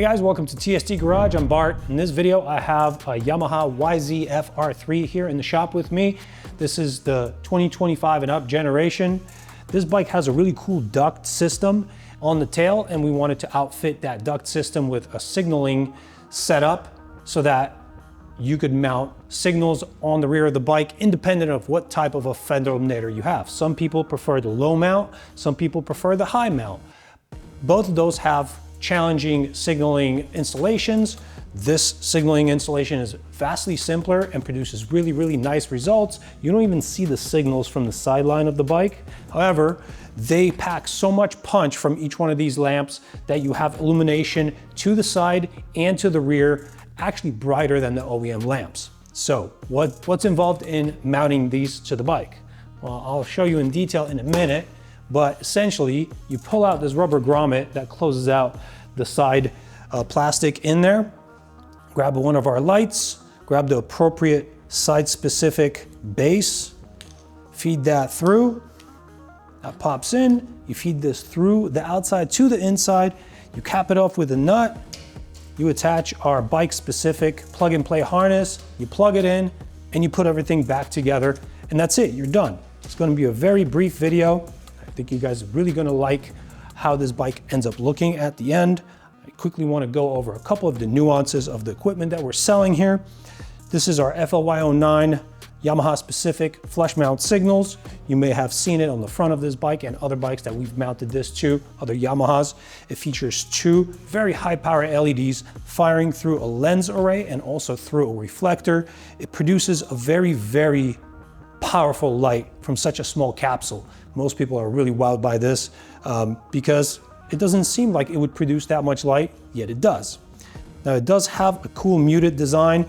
guys, welcome to TST Garage. I'm Bart. In this video, I have a Yamaha YZF-R3 here in the shop with me. This is the 2025 and up generation. This bike has a really cool duct system on the tail, and we wanted to outfit that duct system with a signaling setup so that you could mount signals on the rear of the bike independent of what type of a fender eliminator you have. Some people prefer the low mount, some people prefer the high mount. Both of those have challenging signaling installations. This signaling installation is vastly simpler and produces really nice results. You don't even see the signals from the sideline of the bike. However, they pack so much punch from each one of these lamps that you have illumination to the side and to the rear, actually brighter than the OEM lamps. So what's involved in mounting these to the bike? Well, I'll show you in detail in a minute. But essentially, you pull out this rubber grommet that closes out the side plastic in there, grab one of our lights, grab the appropriate side-specific base, feed that through, that pops in, you feed this through the outside to the inside, you cap it off with a nut, you attach our bike-specific plug-and-play harness, you plug it in, and you put everything back together, and that's it, you're done. It's gonna be a very brief video. I think you guys are really gonna like how this bike ends up looking at the end. I quickly wanna go over a couple of the nuances of the equipment that we're selling here. This is our FLY09 Yamaha specific flush mount signals. You may have seen it on the front of this bike and other bikes that we've mounted this to, other Yamahas. It features two very high power LEDs firing through a lens array and also through a reflector. It produces a very powerful light from such a small capsule. Most people are really wowed by this because it doesn't seem like it would produce that much light, yet it does. Now it does have a cool muted design.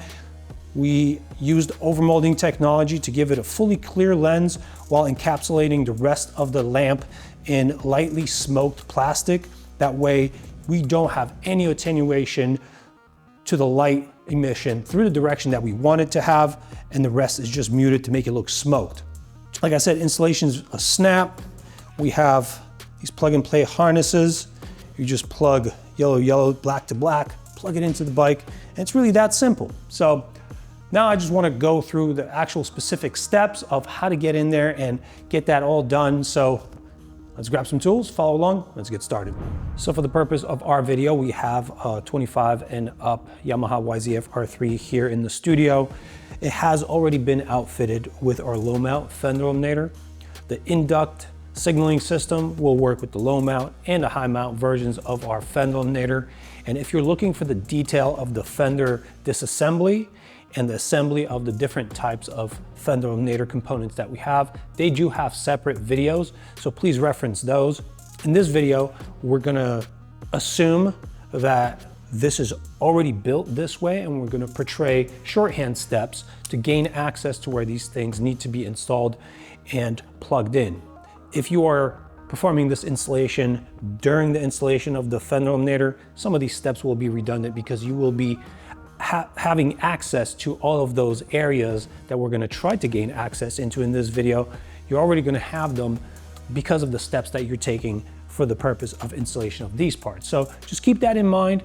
We used overmolding technology to give it a fully clear lens while encapsulating the rest of the lamp in lightly smoked plastic. That way we don't have any attenuation to the light emission through the direction that we want it to have, and the rest is just muted to make it look smoked. Like I said, installation's a snap. We have these plug and play harnesses. You just plug yellow, black to black, plug it into the bike, and it's really that simple. So now I just want to go through the actual specific steps of how to get in there and get that all done. So let's grab some tools, follow along, let's get started. So for the purpose of our video, we have a 25 and up Yamaha YZF-R3 here in the studio. It has already been outfitted with our low mount fender eliminator. The induct signaling system will work with the low mount and the high mount versions of our fender eliminator. And if you're looking for the detail of the fender disassembly and the assembly of the different types of fender eliminator components that we have, they do have separate videos, so please reference those. In this video, we're gonna assume that this is already built this way, and we're gonna portray shorthand steps to gain access to where these things need to be installed and plugged in. If you are performing this installation during the installation of the fender eliminator, some of these steps will be redundant because you will be having access to all of those areas that we're gonna try to gain access into in this video. You're already gonna have them because of the steps that you're taking for the purpose of installation of these parts. So just keep that in mind.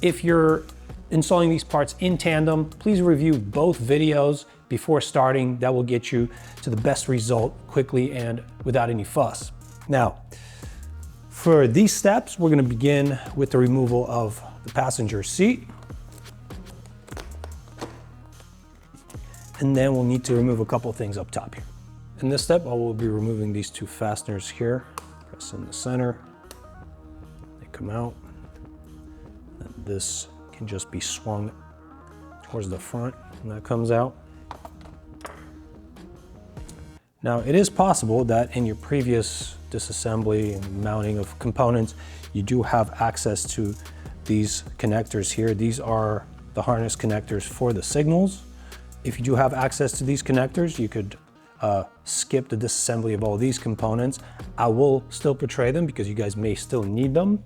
If you're installing these parts in tandem, please review both videos before starting. That will get you to the best result quickly and without any fuss. Now, for these steps, we're gonna begin with the removal of the passenger seat. And then we'll need to remove a couple of things up top here. In this step, I will be removing these two fasteners here. Press in the center, they come out. And this can just be swung towards the front, and that comes out. Now, it is possible that in your previous disassembly and mounting of components, you do have access to these connectors here. These are the harness connectors for the signals. If you do have access to these connectors, you could skip the disassembly of all these components. I will still portray them because you guys may still need them.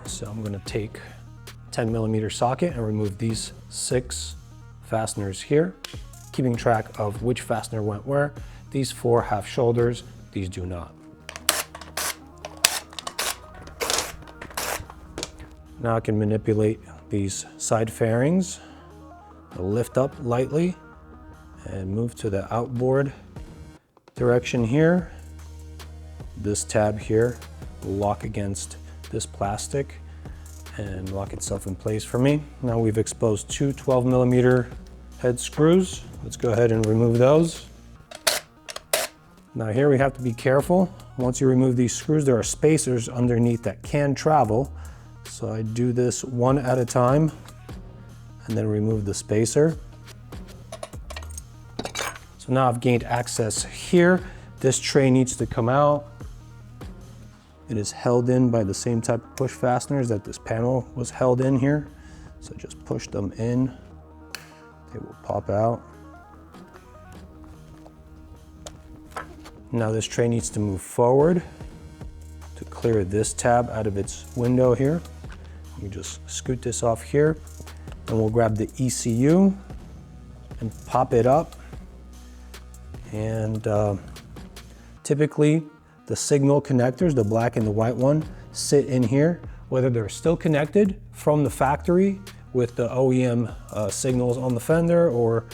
So I'm gonna take a 10mm socket and remove these 6 fasteners here, keeping track of which fastener went where. These 4 have shoulders, these do not. Now I can manipulate these side fairings. I'll lift up lightly and move to the outboard direction here. This tab here will lock against this plastic and lock itself in place for me. Now we've exposed two 12mm head screws. Let's go ahead and remove those. Now here we have to be careful. Once you remove these screws, there are spacers underneath that can travel. So I do this one at a time and then remove the spacer. So now I've gained access here. This tray needs to come out. It is held in by the same type of push fasteners that this panel was held in here. So just push them in. They will pop out. Now this tray needs to move forward to clear this tab out of its window here. We just scoot this off here and we'll grab the ECU and pop it up. And typically the signal connectors, the black and the white one, sit in here, whether they're still connected from the factory with the OEM signals on the fender, or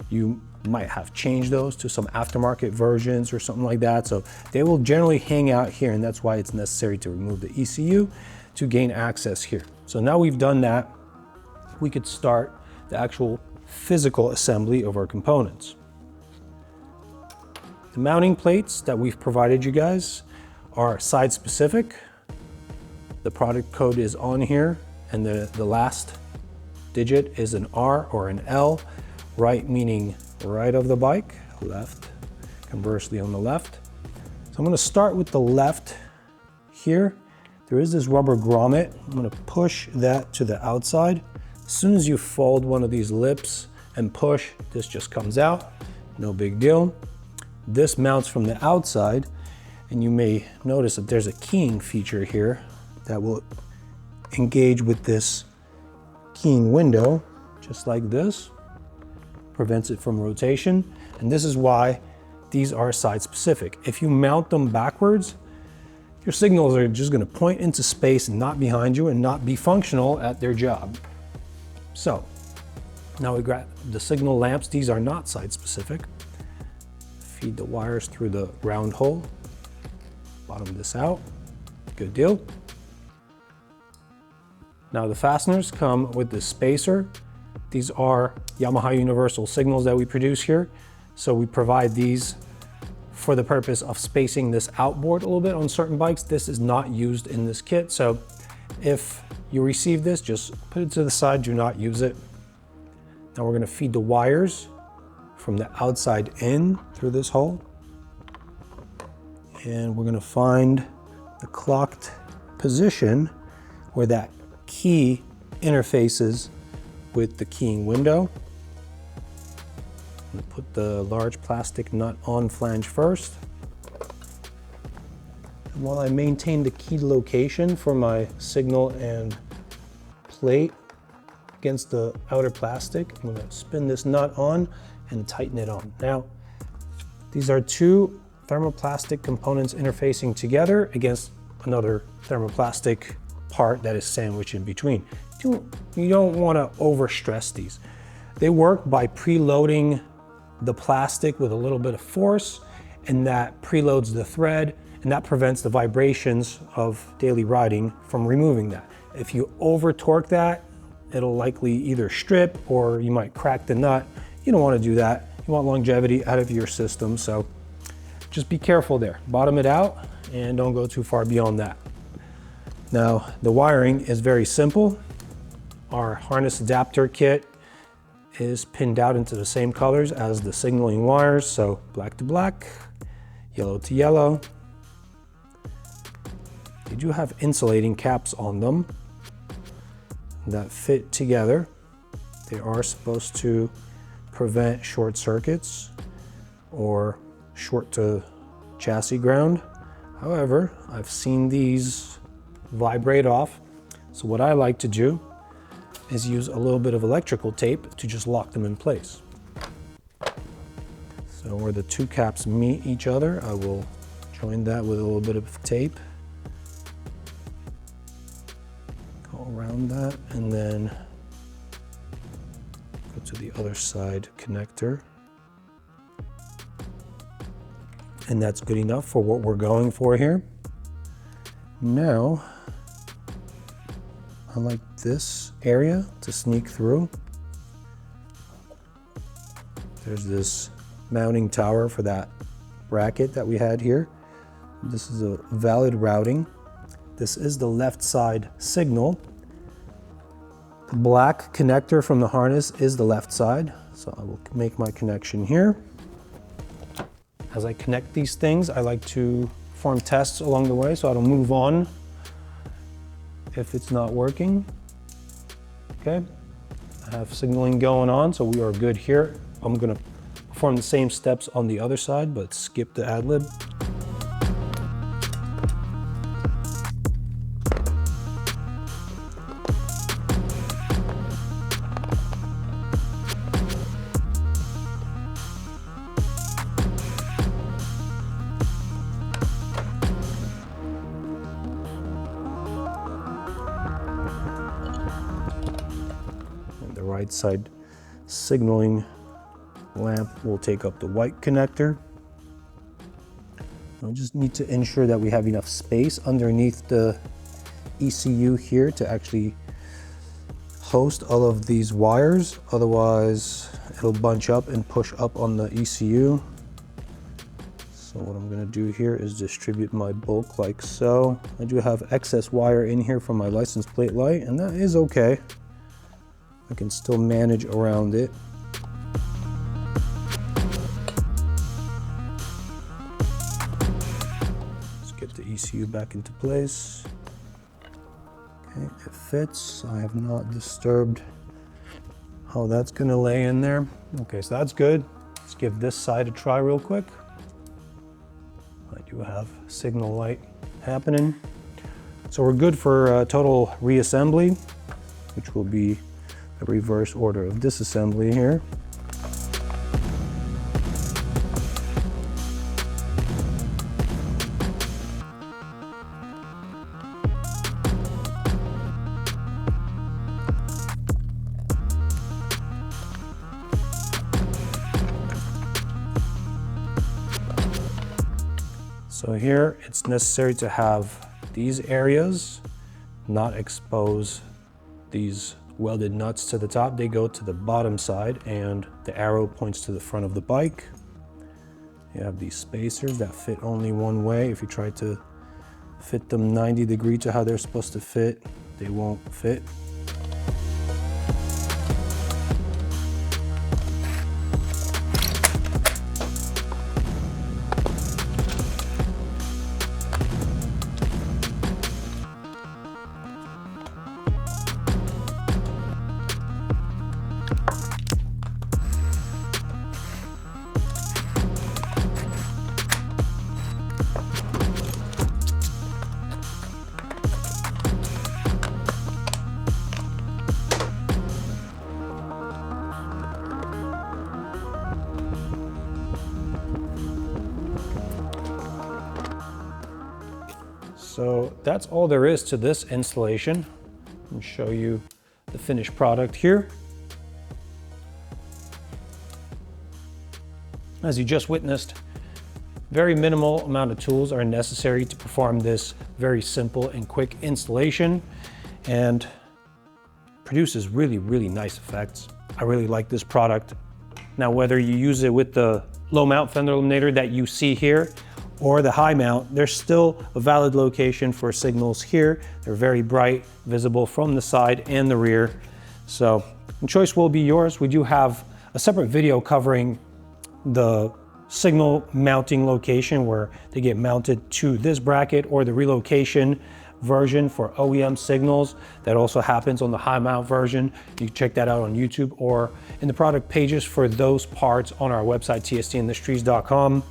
you might have changed those to some aftermarket versions or something like that. So they will generally hang out here, and that's why it's necessary to remove the ECU to gain access here. So now we've done that, we could start the actual physical assembly of our components. The mounting plates that we've provided you guys are side specific. The product code is on here, and the last digit is an R or an L, right meaning right of the bike, left conversely on the left. So I'm going to start with the left here. There is this rubber grommet. I'm going to push that to the outside. As soon as you fold one of these lips and push, this just comes out. No big deal. This mounts from the outside, and you may notice that there's a keying feature here that will engage with this keying window, just like this. Prevents it from rotation, and this is why these are side specific. If you mount them backwards, your signals are just going to point into space and not behind you and not be functional at their job. So now we got the signal lamps. These are not side specific. Feed the wires through the round hole, bottom this out, good deal. Now the fasteners come with this spacer. These are Yamaha universal signals that we produce here. So we provide these for the purpose of spacing this outboard a little bit on certain bikes. This is not used in this kit. So if you receive this, just put it to the side, do not use it. Now we're gonna feed the wires from the outside in through this hole. And we're gonna find the clocked position where that key interfaces with the keying window. I'm gonna put the large plastic nut on flange first. And while I maintain the key location for my signal and plate against the outer plastic, I'm gonna spin this nut on and tighten it on. Now, these are two thermoplastic components interfacing together against another thermoplastic part that is sandwiched in between. You don't want to overstress these. They work by preloading the plastic with a little bit of force, and that preloads the thread, and that prevents the vibrations of daily riding from removing that. If you over torque that, it'll likely either strip or you might crack the nut. You don't want to do that. You want longevity out of your system, so just be careful there. Bottom it out and don't go too far beyond that. Now, the wiring is very simple. Our harness adapter kit is pinned out into the same colors as the signaling wires, so black to black, yellow to yellow. They do have insulating caps on them that fit together. They are supposed to prevent short circuits or short to chassis ground. However, I've seen these vibrate off. So what I like to do is use a little bit of electrical tape to just lock them in place. So where the two caps meet each other, I will join that with a little bit of tape. Go around around that, and then go to the other side connector. And that's good enough for what we're going for here. Now, I like this area to sneak through. There's this mounting tower for that bracket that we had here. This is a valid routing. This is the left side signal. The black connector from the harness is the left side. So I will make my connection here. As I connect these things, I like to perform tests along the way so I don't move on if it's not working. Okay, I have signaling going on, so we are good here. I'm gonna perform the same steps on the other side, but skip the ad lib. And the right side signaling lamp will take up the white connector. We just need to ensure that we have enough space underneath the ECU here to actually host all of these wires. Otherwise, it'll bunch up and push up on the ECU. So what I'm gonna do here is distribute my bulk like so. I do have excess wire in here from my license plate light, and that is okay. I can still manage around it. Get the ECU back into place. Okay, it fits. I have not disturbed how that's gonna lay in there. Okay, so that's good. Let's give this side a try real quick. I do have signal light happening. So we're good for total reassembly, which will be a reverse order of disassembly here. So here it's necessary to have these areas not expose these welded nuts to the top. They go to the bottom side and the arrow points to the front of the bike. You have these spacers that fit only one way. If you try to fit them 90 degrees to how they're supposed to fit, they won't fit. So that's all there is to this installation. I'll show you the finished product here. As you just witnessed, very minimal amount of tools are necessary to perform this very simple and quick installation, and produces really, really nice effects. I really like this product. Now, whether you use it with the low mount fender eliminator that you see here, or the high mount, there's still a valid location for signals here. They're very bright, visible from the side and the rear. So the choice will be yours. We do have a separate video covering the signal mounting location where they get mounted to this bracket, or the relocation version for OEM signals. That also happens on the high mount version. You can check that out on YouTube or in the product pages for those parts on our website, tstindustries.com.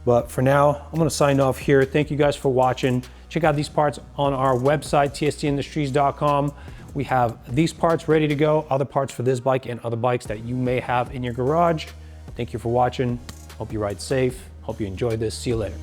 But for now, I'm gonna sign off here. Thank you guys for watching. Check out these parts on our website, tstindustries.com. We have these parts ready to go, other parts for this bike and other bikes that you may have in your garage. Thank you for watching. Hope you ride safe. Hope you enjoyed this. See you later.